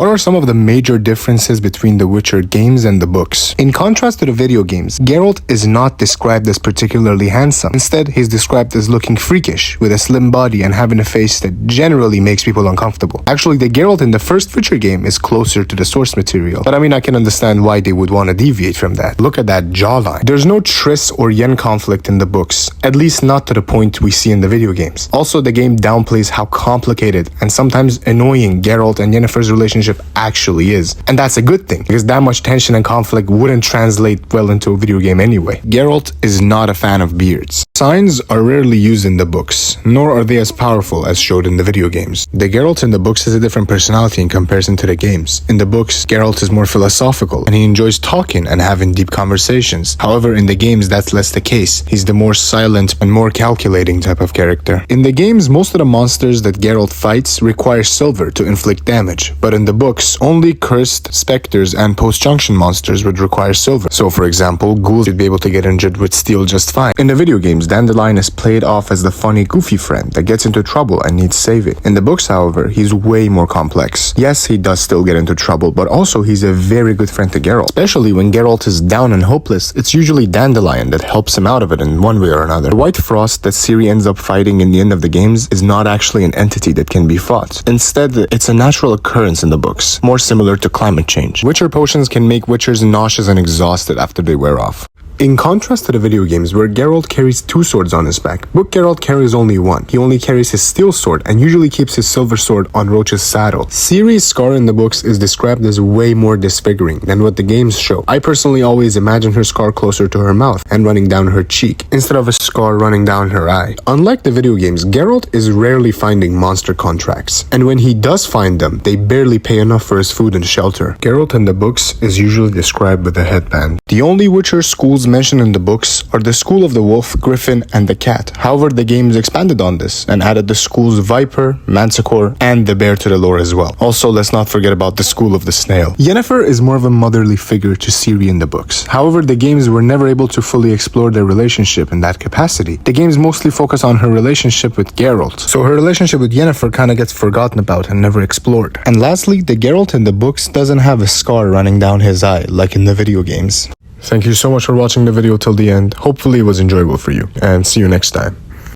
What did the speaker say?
What are some of the major differences between the Witcher games and the books? In contrast to the video games, Geralt is not described as particularly handsome. Instead, he's described as looking freakish, with a slim body and having a face that generally makes people uncomfortable. Actually, the Geralt in the first Witcher game is closer to the source material, but I mean, I can understand why they would want to deviate from that. Look at that jawline. There's no Triss or Yen conflict in the books, at least not to the point we see in the video games. Also, the game downplays how complicated and sometimes annoying Geralt and Yennefer's relationship actually is. And that's a good thing, because that much tension and conflict wouldn't translate well into a video game anyway. Geralt is not a fan of beards. Signs are rarely used in the books, nor are they as powerful as showed in the video games. The Geralt in the books has a different personality in comparison to the games. In the books, Geralt is more philosophical, and he enjoys talking and having deep conversations. However, in the games, that's less the case. He's the more silent and more calculating type of character. In the games, most of the monsters that Geralt fights require silver to inflict damage, but in the books, only cursed specters and post-junction monsters would require silver. So for example, ghouls would be able to get injured with steel just fine. In the video games, Dandelion is played off as the funny, goofy friend that gets into trouble and needs saving. In the books, however, he's way more complex. Yes, he does still get into trouble, but also he's a very good friend to Geralt. Especially when Geralt is down and hopeless, it's usually Dandelion that helps him out of it in one way or another. The White Frost that Ciri ends up fighting in the end of the games is not actually an entity that can be fought. Instead, it's a natural occurrence in the books, more similar to climate change. Witcher potions can make Witchers nauseous and exhausted after they wear off. In contrast to the video games, where Geralt carries 2 swords on his back, book Geralt carries only one. He only carries his steel sword and usually keeps his silver sword on Roach's saddle. Ciri's scar in the books is described as way more disfiguring than what the games show. I personally always imagine her scar closer to her mouth and running down her cheek, instead of a scar running down her eye. Unlike the video games, Geralt is rarely finding monster contracts, and when he does find them, they barely pay enough for his food and shelter. Geralt in the books is usually described with a headband. The only Witcher schools mentioned in the books are the School of the Wolf, Griffin, and the Cat. However, the games expanded on this and added the schools Viper, Manticore, and the Bear to the lore as well. Also, let's not forget about the School of the Snail. Yennefer is more of a motherly figure to Ciri in the books. However, the games were never able to fully explore their relationship in that capacity. The games mostly focus on her relationship with Geralt, so her relationship with Yennefer kinda gets forgotten about and never explored. And lastly, the Geralt in the books doesn't have a scar running down his eye like in the video games. Thank you so much for watching the video till the end. Hopefully it was enjoyable for you, and see you next time.